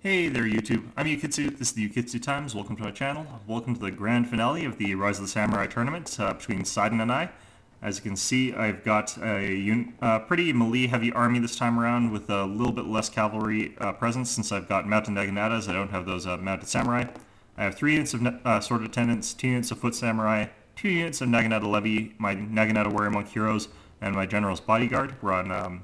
Hey there YouTube, I'm Yukitsu, this is the Yukitsu Times, welcome to my channel. Welcome to the grand finale of the Rise of the Samurai tournament between Sydin and I. As you can see, I've got a pretty melee heavy army this time around with a little bit less cavalry presence since I've got mounted naganatas. I don't have those mounted samurai. I have 3 units of sword attendants, 2 units of foot samurai, 2 units of naganata levy, my naganata warrior monk heroes, and my general's bodyguard. We're on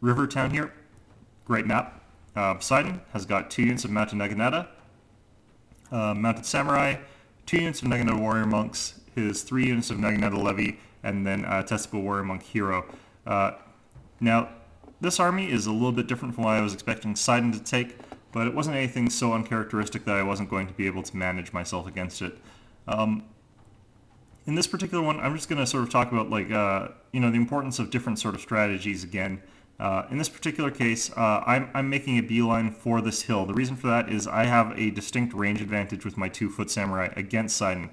River Town here. Great map. Poseidon has got 2 units of mounted naginata, mounted samurai, 2 units of naginata warrior monks, his 3 units of naginata levy, and then testicle warrior monk hero. Now, this army is a little bit different from what I was expecting Poseidon to take, but it wasn't anything so uncharacteristic that I wasn't going to be able to manage myself against it. In this particular one, I'm just going to sort of talk about the importance of different sort of strategies again. In this particular case, I'm making a beeline for this hill. The reason for that is I have a distinct range advantage with my 2 foot samurai against Sydin.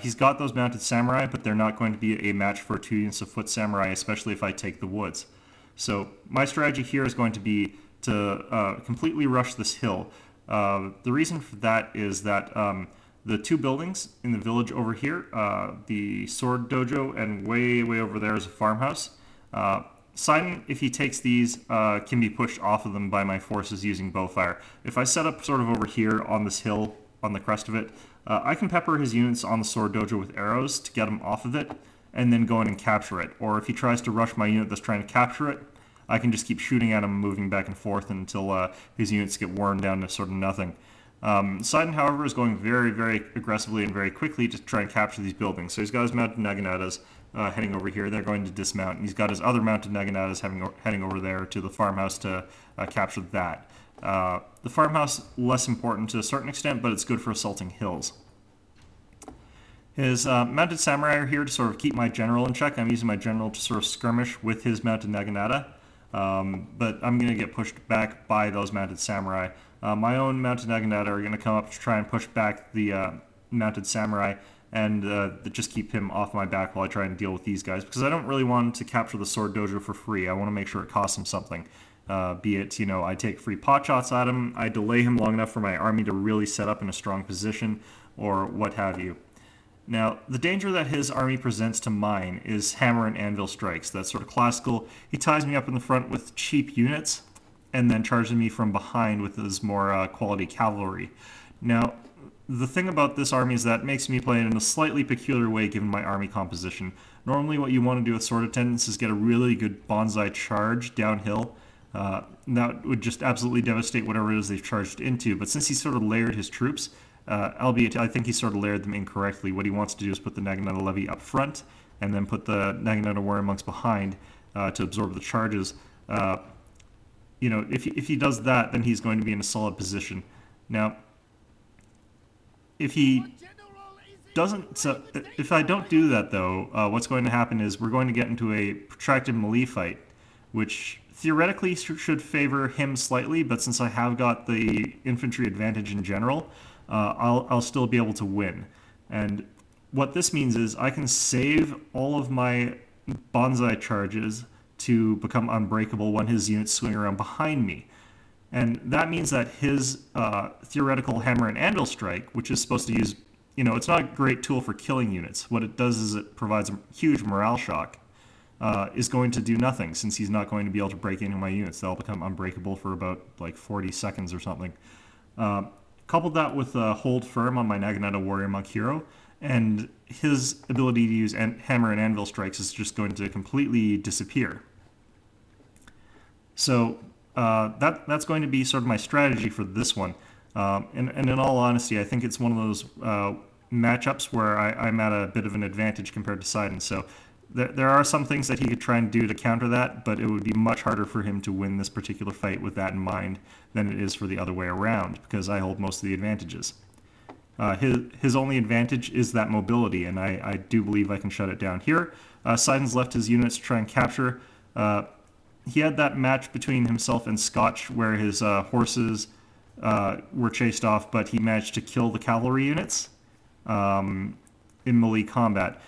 He's got those mounted samurai, but they're not going to be a match for 2 units of foot samurai, especially if I take the woods. So my strategy here is going to be to completely rush this hill. The reason for that is that the 2 buildings in the village over here, the sword dojo, and way over there is a farmhouse. Sydin, if he takes these, can be pushed off of them by my forces using bowfire. If I set up sort of over here on this hill, on the crest of it, I can pepper his units on the sword dojo with arrows to get him off of it, and then go in and capture it. Or if he tries to rush my unit that's trying to capture it, I can just keep shooting at him, moving back and forth until his units get worn down to sort of nothing. Sydin, however, is going very aggressively and very quickly to try and capture these buildings. So he's got his mounted naganatas heading over here. They're going to dismount. And he's got his other mounted naganatas heading over there to the farmhouse to capture that. The farmhouse, less important to a certain extent, but it's good for assaulting hills. His mounted samurai are here to sort of keep my general in check. I'm using my general to sort of skirmish with his mounted naganata. But I'm going to get pushed back by those mounted samurai. My own mounted naginata are going to come up to try and push back the mounted samurai and just keep him off my back while I try and deal with these guys, because I don't really want to capture the sword dojo for free. I want to make sure it costs him something. Be it, I take free pot shots at him, I delay him long enough for my army to really set up in a strong position, or what have you. Now, the danger that his army presents to mine is hammer and anvil strikes. That's sort of classical. He ties me up in the front with cheap units, and then charges me from behind with his more quality cavalry. Now, the thing about this army is that it makes me play it in a slightly peculiar way given my army composition. Normally what you want to do with sword attendants is get a really good bonsai charge downhill. That would just absolutely devastate whatever it is they've charged into, but since he sort of layered his troops, albeit I think he sort of layered them incorrectly, what he wants to do is put the Naginata levy up front, and then put the Naginata warrior monks behind to absorb the charges. If he does that, then he's going to be in a solid position. Now, if he doesn't, so if I don't do that though, what's going to happen is we're going to get into a protracted melee fight, which theoretically should favor him slightly, but since I have got the infantry advantage in general, I'll still be able to win. And what this means is I can save all of my bonsai charges to become unbreakable when his units swing around behind me. And that means that his theoretical hammer and anvil strike, which is supposed to use, it's not a great tool for killing units. What it does is it provides a huge morale shock, is going to do nothing since he's not going to be able to break into my units. They'll become unbreakable for about 40 seconds or something. Coupled that with hold firm on my Naginata warrior monk hero, and his ability to use hammer and anvil strikes is just going to completely disappear. So that's going to be sort of my strategy for this one. And in all honesty, I think it's one of those matchups where I'm at a bit of an advantage compared to Sydin. So there are some things that he could try and do to counter that, but it would be much harder for him to win this particular fight with that in mind than it is for the other way around, because I hold most of the advantages. His only advantage is that mobility, and I do believe I can shut it down here. Sydin's left his units to try and capture. He had that match between himself and Scotch where his horses were chased off, but he managed to kill the cavalry units in melee combat.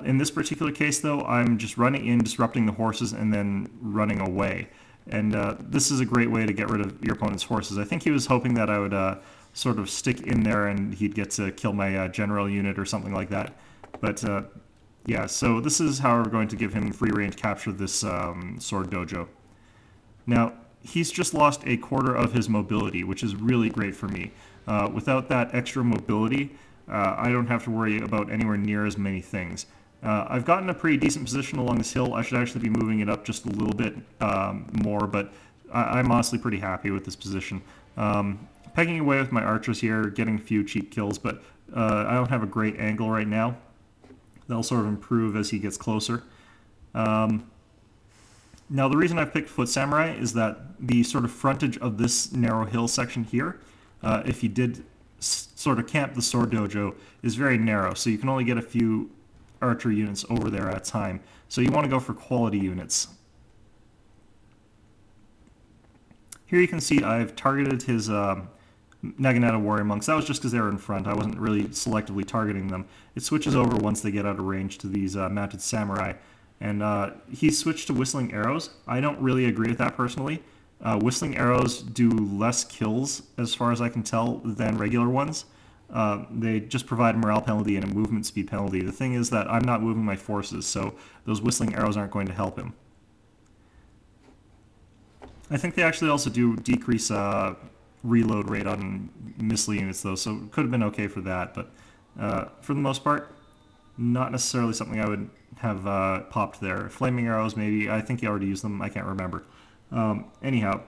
In this particular case, though, I'm just running in, disrupting the horses, and then running away. And this is a great way to get rid of your opponent's forces. I think he was hoping that I would sort of stick in there and he'd get to kill my general unit or something like that. But yeah, so this is how we're going to give him free range capture this sword dojo. Now, he's just lost a quarter of his mobility, which is really great for me. Without that extra mobility, I don't have to worry about anywhere near as many things. I've gotten a pretty decent position along this hill. I should actually be moving it up just a little bit more, but I'm honestly pretty happy with this position. Pegging away with my archers here, getting a few cheap kills, but I don't have a great angle right now. That'll sort of improve as he gets closer. Now, the reason I picked Foot Samurai is that the sort of frontage of this narrow hill section here, if you did sort of camp the sword dojo, is very narrow, so you can only get a few archer units over there at a time. So you want to go for quality units. Here you can see I've targeted his Naginata warrior monks. That was just because they were in front. I wasn't really selectively targeting them. It switches over once they get out of range to these mounted samurai. And he switched to whistling arrows. I don't really agree with that personally. Whistling arrows do less kills, as far as I can tell, than regular ones. They just provide a morale penalty and a movement speed penalty. The thing is that I'm not moving my forces, so those whistling arrows aren't going to help him. I think they actually also do decrease reload rate on missile units, though, so it could have been okay for that. But for the most part, not necessarily something I would have popped there. Flaming arrows, maybe. I think he already used them. I can't remember. Anyhow,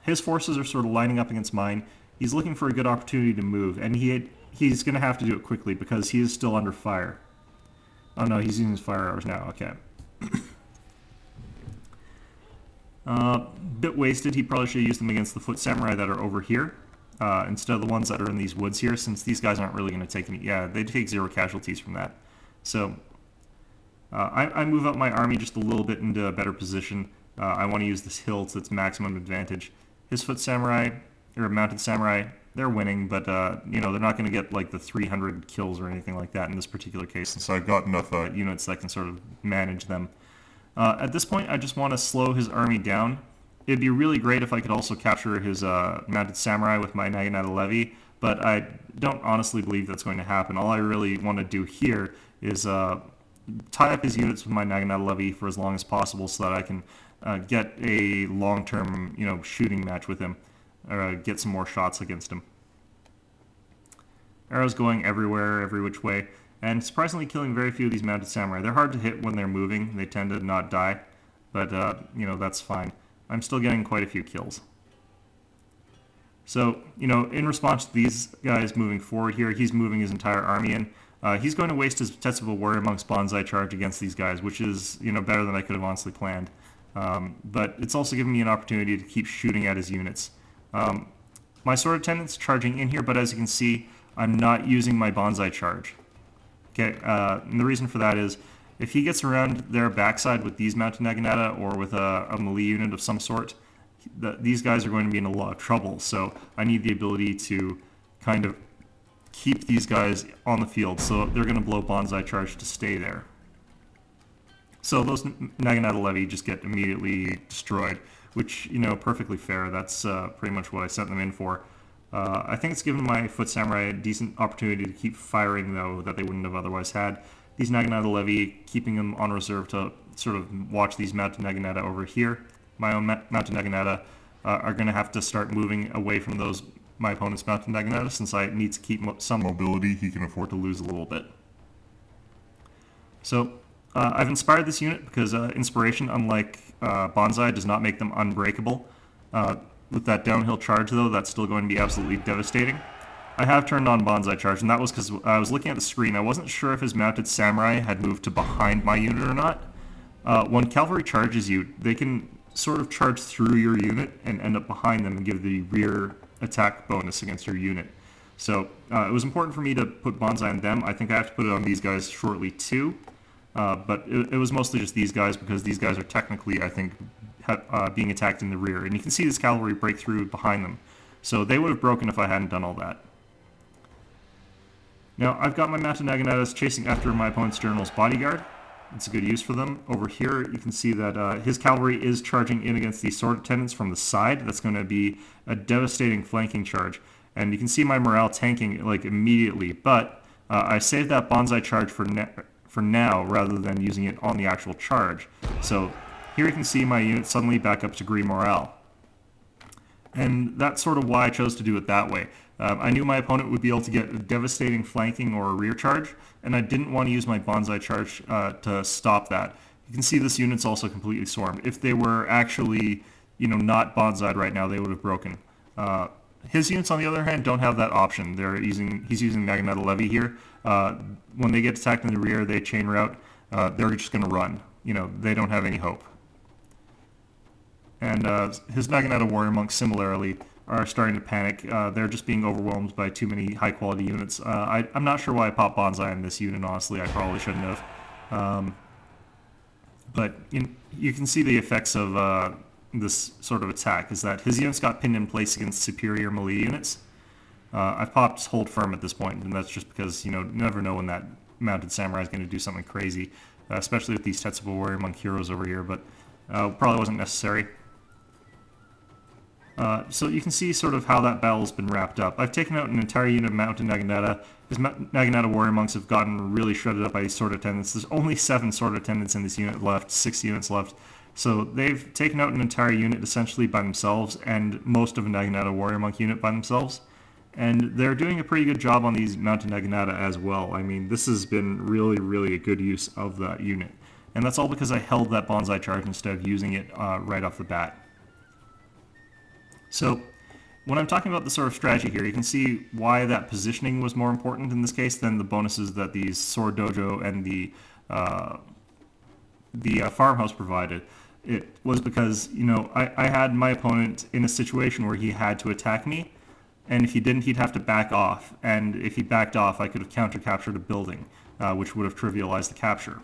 his forces are sort of lining up against mine. He's looking for a good opportunity to move, and he's going to have to do it quickly because he is still under fire. Oh no, he's using his fire arrows now. Okay. Bit wasted. He probably should have used them against the foot samurai that are over here instead of the ones that are in these woods here, since these guys aren't really going to take any... Yeah, they take 0 casualties from that. So I move up my army just a little bit into a better position. I want to use this hill to its maximum advantage. His foot samurai, or mounted samurai, they're winning, but you know, they're not going to get like the 300 kills or anything like that in this particular case, since I've got enough units that can sort of manage them. At this point, I just want to slow his army down. It'd be really great if I could also capture his mounted samurai with my Naginata levy, but I don't honestly believe that's going to happen. All I really want to do here is tie up his units with my Naginata levy for as long as possible so that I can get a long-term, you know, shooting match with him, or get some more shots against him. Arrows going everywhere, every which way, and surprisingly killing very few of these mounted samurai. They're hard to hit when they're moving. They tend to not die, but you know, that's fine. I'm still getting quite a few kills. So, you know, in response to these guys moving forward here, he's moving his entire army in. He's going to waste his Tetsubo Warrior Monk's Bonsai charge against these guys, which is, you know, better than I could have honestly planned. But it's also given me an opportunity to keep shooting at his units. My sword attendant's charging in here, but as you can see, I'm not using my Bonsai charge. Okay, and the reason for that is, if he gets around their backside with these mounted Naginata or with a melee unit of some sort, these guys are going to be in a lot of trouble. So I need the ability to kind of keep these guys on the field, so they're going to blow Bonsai charge to stay there. So those Naginata levy just get immediately destroyed, which, you know, perfectly fair. That's pretty much what I sent them in for. I think it's given my foot samurai a decent opportunity to keep firing, though, that they wouldn't have otherwise had. These Naginata levy, keeping them on reserve to sort of watch these mounted Naginata over here. My own mounted Naginata are going to have to start moving away from those my opponent's mounted Naginata, since I need to keep some mobility. He can afford to lose a little bit. So I've inspired this unit because inspiration, unlike Bonsai, does not make them unbreakable. With that downhill charge, though, that's still going to be absolutely devastating. I have turned on Bonsai charge, and that was because I was looking at the screen. I wasn't sure if his mounted samurai had moved to behind my unit or not. When cavalry charges you, they can sort of charge through your unit and end up behind them and give the rear attack bonus against your unit. So it was important for me to put Bonsai on them. I think I have to put it on these guys shortly too. But it was mostly just these guys, because these guys are technically, I think, being attacked in the rear. And you can see this cavalry break through behind them. So they would have broken if I hadn't done all that. Now, I've got my mounted Naginatas chasing after my opponent's general's bodyguard. it's a good use for them. Over here, you can see that his cavalry is charging in against these sword attendants from the side. That's going to be a devastating flanking charge. And you can see my morale tanking like immediately, but I saved that bonsai charge for now rather than using it on the actual charge. So here you can see my unit suddenly back up to green morale. And that's sort of why I chose to do it that way. I knew my opponent would be able to get a devastating flanking or a rear charge, and I didn't want to use my bonsai charge to stop that. You can see this unit's also completely swarmed. If they were actually, not bonsai'd right now, they would have broken. His units, on the other hand, don't have that option. He's using Naginata Levy here. When they get attacked in the rear, they chain route. They're just going to run. They don't have any hope. And his Naginata Warrior Monks, similarly, are starting to panic. They're just being overwhelmed by too many high-quality units. I'm not sure why I popped Bonsai in this unit, honestly. I probably shouldn't have. But you can see the effects of this sort of attack, is that his units got pinned in place against superior melee units. I've popped Hold Firm at this point, and that's just because, you never know when that mounted samurai is going to do something crazy, especially with these Tetsubo Warrior Monk heroes over here, but probably wasn't necessary. So you can see sort of how that battle's been wrapped up. I've taken out an entire unit of mounted Naginata. His Naginata Warrior Monks have gotten really shredded up by these sword attendants. There's only 7 sword attendants in this unit left, 6 units left. So they've taken out an entire unit essentially by themselves, and most of a Naginata Warrior Monk unit by themselves. And they're doing a pretty good job on these mounted Naginata as well. I mean, this has been really, really a good use of that unit. And that's all because I held that bonsai charge instead of using it right off the bat. So when I'm talking about the sort of strategy here, you can see why that positioning was more important in this case than the bonuses that these Sword Dojo and the farmhouse provided. It was because, I had my opponent in a situation where he had to attack me, and if he didn't, he'd have to back off. And if he backed off, I could have counter-captured a building, which would have trivialized the capture.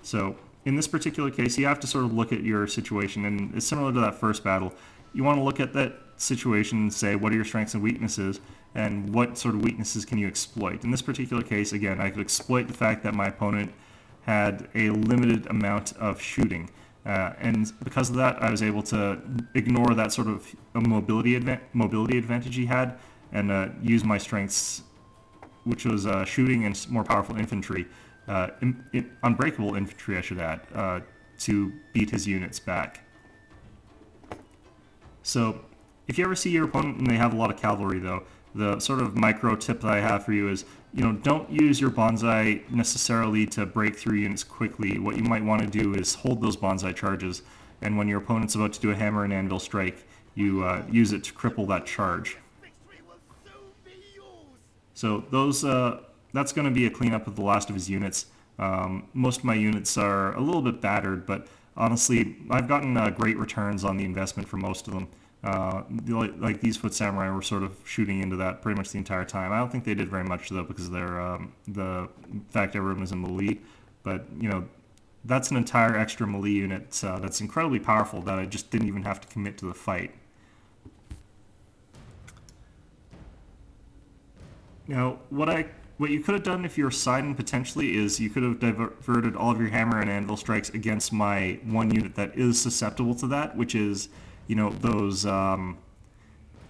So in this particular case, you have to sort of look at your situation, and it's similar to that first battle. You want to look at that situation and say, what are your strengths and weaknesses, and what sort of weaknesses can you exploit? In this particular case, again, I could exploit the fact that my opponent had a limited amount of shooting. And because of that, I was able to ignore that sort of mobility advantage he had and use my strengths, which was shooting and more powerful infantry, unbreakable infantry, I should add, to beat his units back. So if you ever see your opponent and they have a lot of cavalry, though, the sort of micro tip that I have for you is, don't use your bonsai necessarily to break through units quickly. What you might want to do is hold those bonsai charges, and when your opponent's about to do a hammer and anvil strike, you use it to cripple that charge. So that's going to be a cleanup of the last of his units. Most of my units are a little bit battered, but honestly, I've gotten great returns on the investment for most of them. Like these Foot Samurai were sort of shooting into that pretty much the entire time. I don't think they did very much though, because they're the fact everyone is in melee. But that's an entire extra melee unit that's incredibly powerful that I just didn't even have to commit to the fight. Now, what you could have done if you were Sydin potentially is you could have diverted all of your hammer and anvil strikes against my one unit that is susceptible to that, which is, those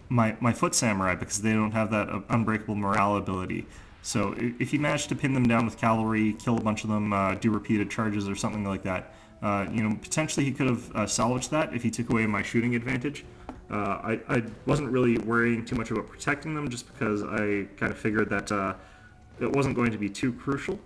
my Foot Samurai, because they don't have that unbreakable morale ability. So if you manage to pin them down with cavalry, kill a bunch of them, do repeated charges or something like that, potentially he could have salvaged that if he took away my shooting advantage. I wasn't really worrying too much about protecting them just because I kind of figured that it wasn't going to be too crucial,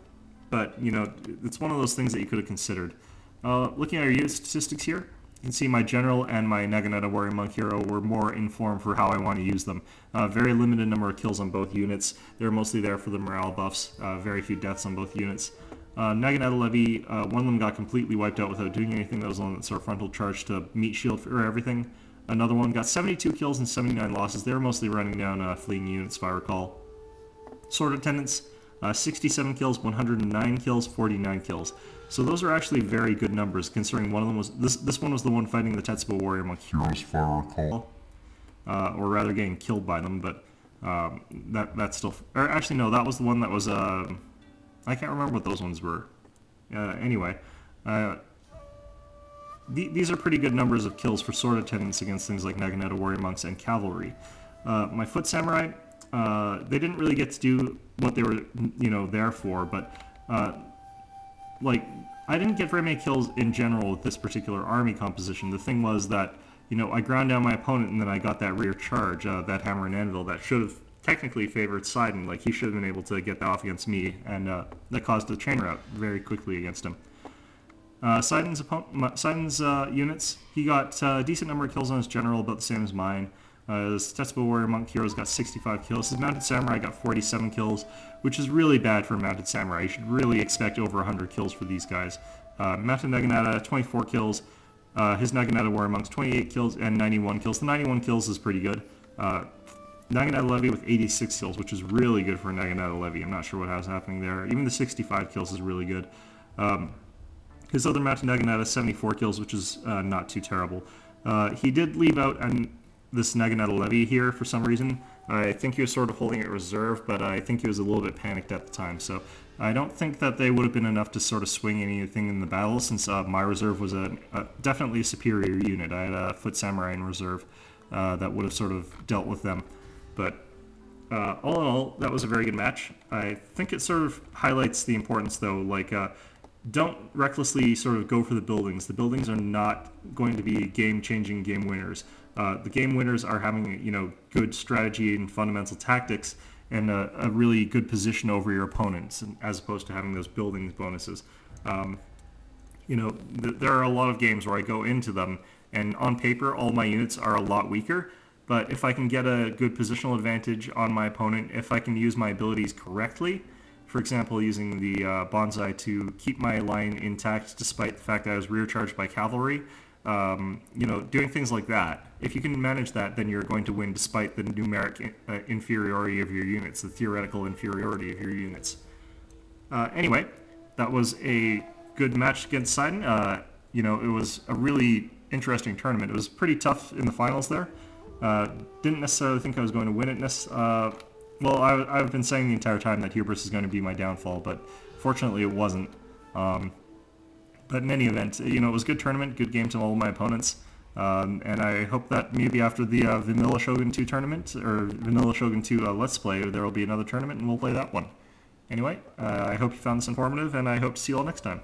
but it's one of those things that you could have considered. Looking at our unit statistics here, you can see my general and my Naginata Warrior Monk hero were more informed for how I want to use them. Very limited number of kills on both units. They're mostly there for the morale buffs. Very few deaths on both units. Naginata Levy, one of them got completely wiped out without doing anything. That was the one that sort of frontal charge to meat shield for everything. Another one got 72 kills and 79 losses. They were mostly running down fleeing units, if I recall. Sword Attendants, 67 kills, 109 kills, 49 kills. So those are actually very good numbers, considering one of them was this one was the one fighting the Tetsubo Warrior Monk heroes, if I recall, or rather getting killed by them. But that's still, or actually no, that was the one that was I can't remember what those ones were. Anyway, these are pretty good numbers of kills for sword attendants against things like Naginata warrior monks and cavalry. My foot samurai, they didn't really get to do what they were, there for, but I didn't get very many kills in general with this particular army composition. The thing was that, I ground down my opponent and then I got that rear charge, that hammer and anvil that should have technically favored Sydin. Like, he should have been able to get that off against me, and that caused a chain rout very quickly against him. Sydin's units, he got a decent number of kills on his general, about the same as mine. His Tetsubo warrior monk hero's got 65 kills. His mounted samurai got 47 kills, which is really bad for a mounted samurai. You should really expect over 100 kills for these guys. Mounted Naginata, 24 kills. His Naginata warrior monks, 28 kills and 91 kills. The 91 kills is pretty good. Naginata levy with 86 kills, which is really good for a Naginata levy. I'm not sure what was happening there. Even the 65 kills is really good. His other mounted Naginata, 74 kills, which is not too terrible. He did leave out this Naginata levy here for some reason. I think he was sort of holding it reserve, but I think he was a little bit panicked at the time. So I don't think that they would have been enough to sort of swing anything in the battle, since my reserve was definitely a superior unit. I had a foot samurai in reserve that would have sort of dealt with them. But all in all, that was a very good match. I think it sort of highlights the importance, though, don't recklessly sort of go for the buildings. The buildings are not going to be game-changing game winners. The game winners are having, good strategy and fundamental tactics and a really good position over your opponents, as opposed to having those buildings bonuses. There are a lot of games where I go into them, and on paper, all my units are a lot weaker. But if I can get a good positional advantage on my opponent, if I can use my abilities correctly, for example, using the bonsai to keep my line intact despite the fact that I was rear charged by cavalry, doing things like that. If you can manage that, then you're going to win despite the numeric inferiority of your units, the theoretical inferiority of your units. Anyway, that was a good match against Sydin. It was a really interesting tournament. It was pretty tough in the finals there. Didn't necessarily think I was going to win it. I've been saying the entire time that hubris is going to be my downfall, but fortunately it wasn't. But in any event, it was a good tournament, good game to all of my opponents. And I hope that maybe after the Vanilla Shogun 2 tournament, or Vanilla Shogun 2 Let's Play, there will be another tournament and we'll play that one. Anyway, I hope you found this informative, and I hope to see you all next time.